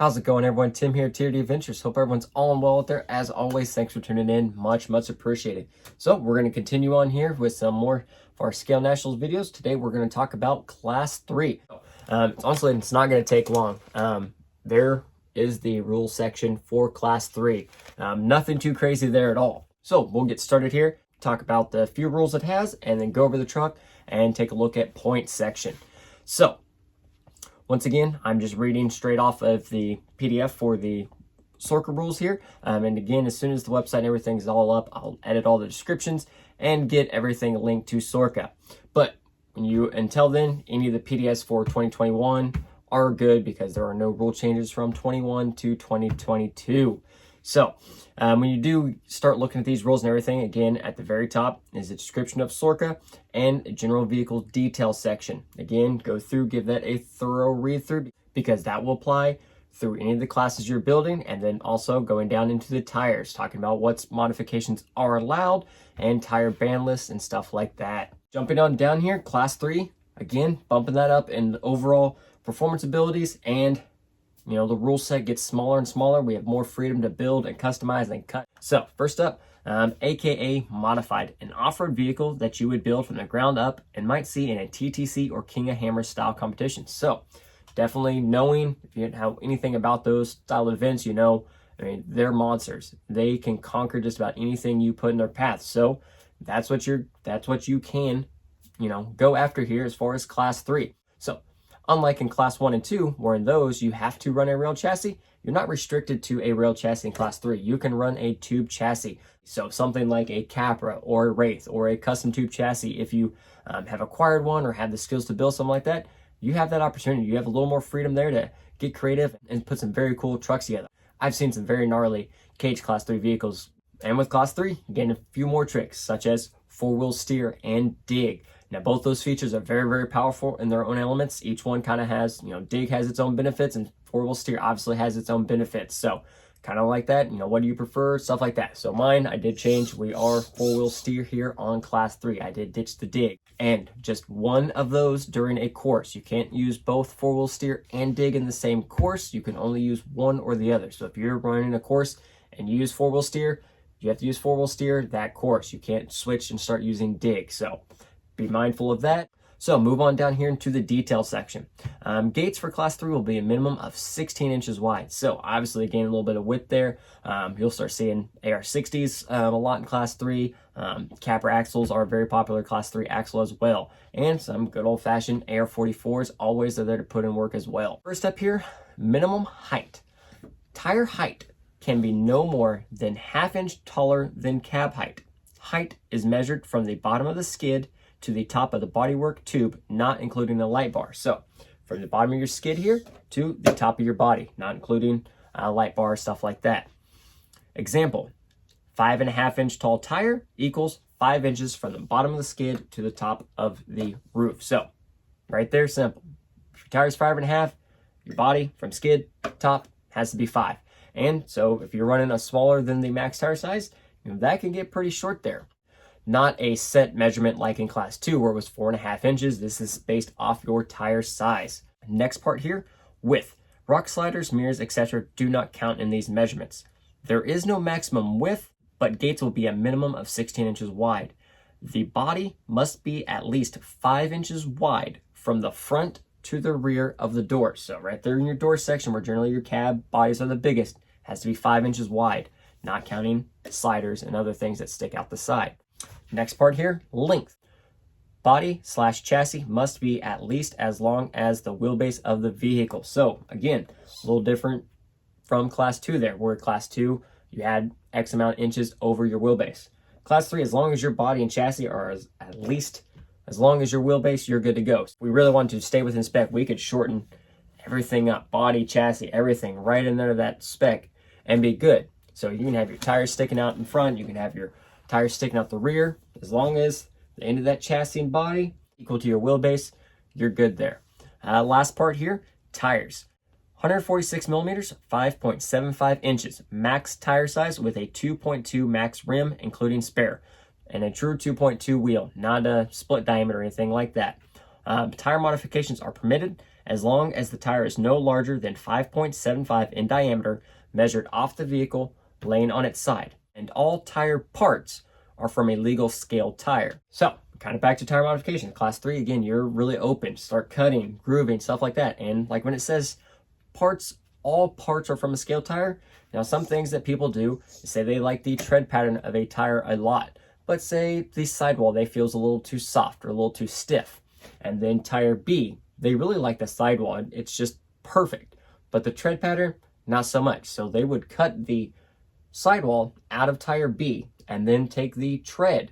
How's it going, everyone? Tim here, Tier D Adventures. Hope everyone's all and well out there. As always, thanks for tuning in. Much appreciated. So we're going to continue on here with some more of our Scale Nationals videos. Today, we're going to talk about Class 3. Honestly, it's not going to take long. There is the rule section for Class 3. Nothing too crazy there at all. So we'll get started here, talk about the few rules it has, and then go over the truck and take a look at point section. So once again, I'm just reading straight off of the PDF for the Sorka rules here. And again, as soon as the website and everything is all up, I'll edit all the descriptions and get everything linked to Sorka. But until then, any of the PDFs for 2021 are good because there are no rule changes from 21 to 2022. So when you do start looking at these rules and everything, again, at the very top is a description of Sorka and a general vehicle detail section. Again, go through, give that a thorough read through because that will apply through any of the classes you're building, and then also going down into the tires, talking about what modifications are allowed and tire band lists and stuff like that. Jumping on down here, Class 3, again, bumping that up in overall performance abilities, and the rule set gets smaller and smaller. We have more freedom to build and customize and cut. So first up, AKA Modified, an off-road vehicle that you would build from the ground up and might see in a TTC or King of Hammers style competition. So definitely knowing if you know anything about those style events, they're monsters. They can conquer just about anything you put in their path. So that's what you can, go after here as far as Class 3. So unlike in Class 1 and 2, where in those you have to run a rail chassis, you're not restricted to a rail chassis in Class 3. You can run a tube chassis. So something like a Capra or a Wraith or a custom tube chassis, if you have acquired one or have the skills to build something like that, you have that opportunity. You have a little more freedom there to get creative and put some very cool trucks together. I've seen some very gnarly cage Class 3 vehicles. And with Class 3, you gain a few more tricks, such as four-wheel steer and dig. Now, both those features are very powerful in their own elements. Each one kind of has, dig has its own benefits, and four-wheel steer obviously has its own benefits. So kind of like that, what do you prefer, stuff like that. So mine, I did change. We are four-wheel steer here on Class 3. I did ditch the dig. And just one of those during a course. You can't use both four-wheel steer and dig in the same course. You can only use one or the other. So if you're running a course and you use four-wheel steer, you have to use four-wheel steer that course. You can't switch and start using dig. So be mindful of that. So move on down here into the detail section. Gates for Class 3 will be a minimum of 16 inches wide. So obviously gain a little bit of width there. You'll start seeing AR60s a lot in Class 3. Capra axles are a very popular Class 3 axle as well. And some good old-fashioned AR44s always are there to put in work as well. First up here, minimum height. Tire height can be no more than ½ inch taller than cab height. Height is measured from the bottom of the skid to the top of the bodywork tube, not including the light bar. So from the bottom of your skid here to the top of your body, not including light bar, stuff like that. Example, 5.5 inch tall tire equals 5 inches from the bottom of the skid to the top of the roof. So right there, simple. If your tire's 5.5, your body from skid top has to be 5. And so if you're running a smaller than the max tire size, that can get pretty short there. Not a set measurement like in Class 2 where it was 4.5 inches. This is based off your tire size. Next part here, width. Rock sliders, mirrors, etc. do not count in these measurements. There is no maximum width, but gates will be a minimum of 16 inches wide. The body must be at least 5 inches wide from the front to the rear of the door. So right there in your door section where generally your cab bodies are the biggest, has to be 5 inches wide, not counting sliders and other things that stick out the side. Next part here, length. Body/chassis must be at least as long as the wheelbase of the vehicle. So again, a little different from Class 2 there, where Class 2, you had X amount of inches over your wheelbase. Class 3, as long as your body and chassis are at least as long as your wheelbase, you're good to go. If we really wanted to stay within spec, we could shorten everything up, body, chassis, everything right in under that spec and be good. So you can have your tires sticking out in front, you can have your tires sticking out the rear. As long as the end of that chassis and body equal to your wheelbase, you're good there. Last part here, tires. 146 millimeters, 5.75 inches. Max tire size with a 2.2 max rim, including spare. And a true 2.2 wheel, not a split diameter or anything like that. Tire modifications are permitted as long as the tire is no larger than 5.75 in diameter, measured off the vehicle, laying on its side. And all tire parts are from a legal scale tire. So, kind of back to tire modification. Class 3, again, you're really open. Start cutting, grooving, stuff like that. And like when it says parts, all parts are from a scale tire. Now, some things that people do is say they like the tread pattern of a tire a lot, but say the sidewall they feel is a little too soft or a little too stiff. And then tire B, they really like the sidewall. It's just perfect. But the tread pattern, not so much. So they would cut the sidewall out of tire B and then take the tread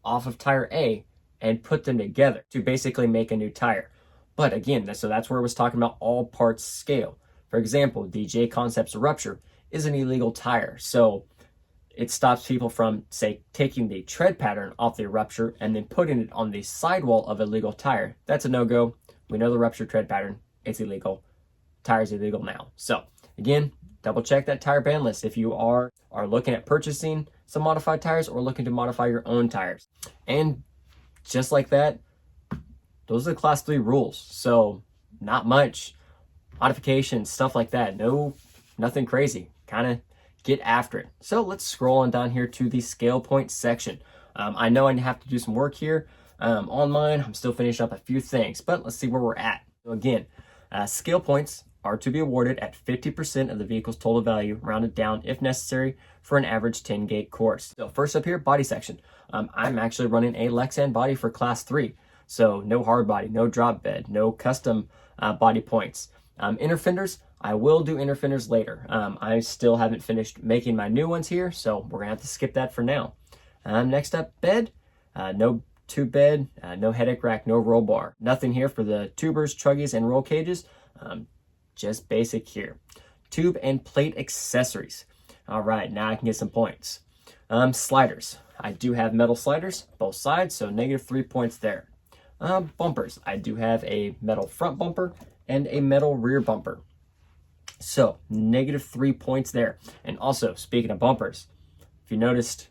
off of tire A and put them together to basically make a new tire. But again, so that's where it was talking about all parts scale. For example, the J Concepts Rupture is an illegal tire. So it stops people from, say, taking the tread pattern off the Rupture and then putting it on the sidewall of a legal tire. That's a no-go. We know the Rupture tread pattern. It's illegal. Tire's illegal now. So again, double check that tire ban list if you are looking at purchasing some modified tires or looking to modify your own tires. And just like that, those are the class 3 rules. So not much modifications, stuff like that. No, nothing crazy. Kind of get after it. So let's scroll on down here to the scale point section. I know I have to do some work here on mine. I'm still finishing up a few things, but let's see where we're at. So again, scale points are to be awarded at 50% of the vehicle's total value, rounded down if necessary, for an average 10-gate course. So first up here, body section. I'm actually running a Lexan body for class 3. So no hard body, no drop bed, no custom body points. Inner fenders, I will do inner fenders later. I still haven't finished making my new ones here, so we're gonna have to skip that for now. Next up, bed. No tube bed, no headache rack, no roll bar. Nothing here for the tubers, truggies, and roll cages. Just basic here. Tube and plate accessories. All right, now I can get some points. Sliders. I do have metal sliders, both sides, so -3 points there. Bumpers. I do have a metal front bumper and a metal rear bumper. So, -3 points there. And also, speaking of bumpers, if you noticed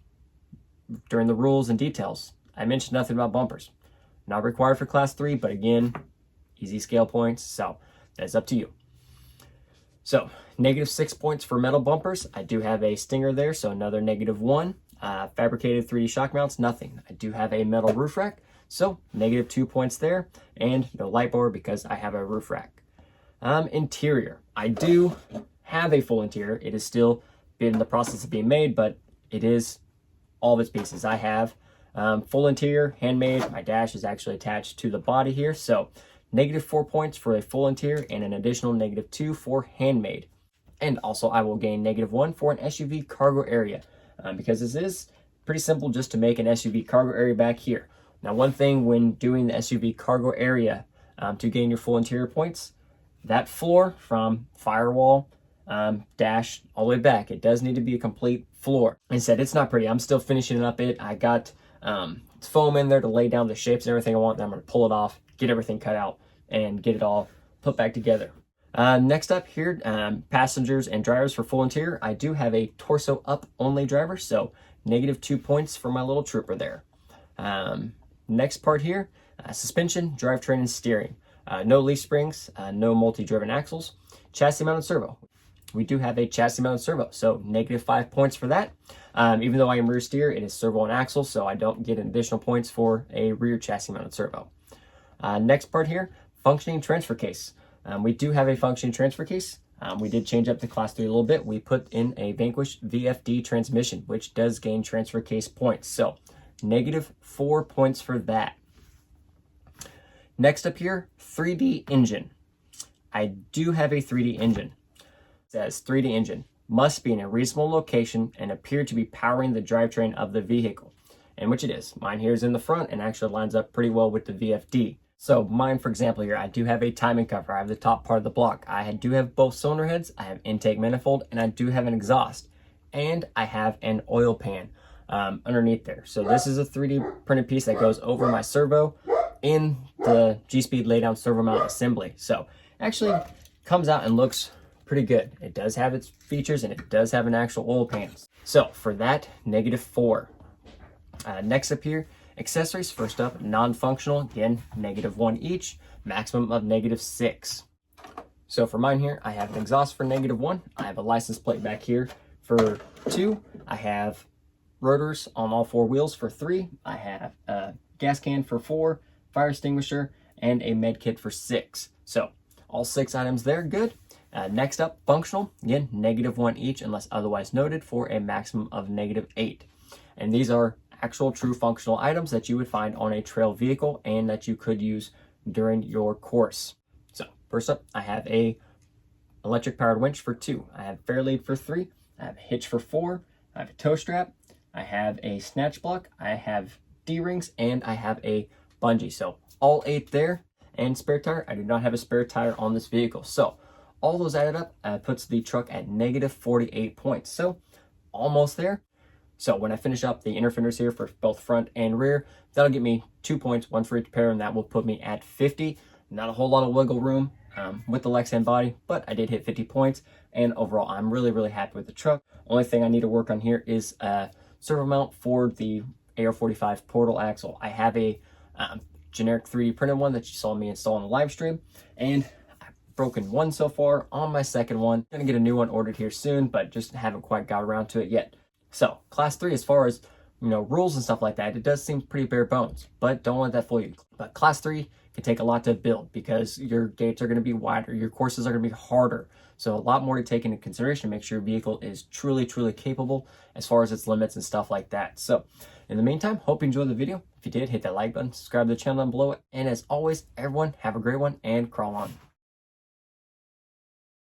during the rules and details, I mentioned nothing about bumpers. Not required for class 3, but again, easy scale points, so that's up to you. So, -6 points for metal bumpers. I do have a stinger there, so another -1. Fabricated 3D shock mounts, nothing. I do have a metal roof rack, so -2 points there, and no light bar because I have a roof rack. Interior. I do have a full interior. It is still in the process of being made, but it is all of its pieces. I have full interior, handmade. My dash is actually attached to the body here, so -4 points for a full interior and an additional -2 for handmade. And also I will gain -1 for an SUV cargo area because this is pretty simple just to make an SUV cargo area back here. Now, one thing when doing the SUV cargo area to gain your full interior points, that floor from firewall, dash, all the way back, it does need to be a complete floor. Like I said, it's not pretty. I'm still finishing up it. I got foam in there to lay down the shapes and everything I want. Then I'm going to pull it off, get everything cut out, and get it all put back together. Next up here, passengers and drivers for full interior. I do have a torso up only driver, so -2 points for my little trooper there. Next part here, suspension, drivetrain, and steering. No leaf springs, no multi-driven axles, chassis mounted servo. We do have a chassis mounted servo, so -5 points for that. Even though I am rear steer, it is servo and axle, so I don't get additional points for a rear chassis mounted servo. Next part here, functioning transfer case. We do have a functioning transfer case. We did change up the class 3 a little bit. We put in a Vanquish VFD transmission, which does gain transfer case points. So -4 points for that. Next up here, 3D engine. I do have a 3D engine. It says 3D engine must be in a reasonable location and appear to be powering the drivetrain of the vehicle. And which it is. Mine here is in the front and actually lines up pretty well with the VFD. So mine, for example, here, I do have a timing cover. I have the top part of the block. I do have both cylinder heads. I have intake manifold, and I do have an exhaust. And I have an oil pan underneath there. So this is a 3D printed piece that goes over my servo in the G-Speed laydown servo mount assembly. So actually comes out and looks pretty good. It does have its features, and it does have an actual oil pan. So for that, -4. Next up here, accessories. First up, non-functional, again, -1 each. maximum of -6. So for mine here, I have an exhaust for -1. I have a license plate back here for 2. I have rotors on all 4 wheels for 3. I have a gas can for 4, fire extinguisher, and a med kit for 6. So all 6 items there, good. Next up, functional, again, -1 each unless otherwise noted for a maximum of -8. And these are actual true functional items that you would find on a trail vehicle and that you could use during your course. So first up, I have a electric powered winch for 2. I have fair lead for 3. I have a hitch for 4. I have a tow strap. I have a snatch block. I have D-rings, and I have a bungee. So all 8 there. And spare tire, I do not have a spare tire on this vehicle. So all those added up puts the truck at -48 points. So almost there. So when I finish up the inner fenders here for both front and rear, that'll get me 2 points, 1 for each pair, and that will put me at 50. Not a whole lot of wiggle room with the Lexan body, but I did hit 50 points. And overall, I'm really happy with the truck. Only thing I need to work on here is a servo mount for the AR45 portal axle. I have a generic 3D printed one that you saw me install on the live stream, and I've broken one so far on my second one. I'm gonna get a new one ordered here soon, but just haven't quite got around to it yet. So class 3, as far as rules and stuff like that, it does seem pretty bare bones, but don't let that fool you. But class 3 can take a lot to build because your gates are going to be wider, your courses are going to be harder, so a lot more to take into consideration to make sure your vehicle is truly capable as far as its limits and stuff like that. So in the meantime, hope you enjoyed the video. If you did, hit that like button, subscribe to the channel down below, and as always, everyone, have a great one and crawl on.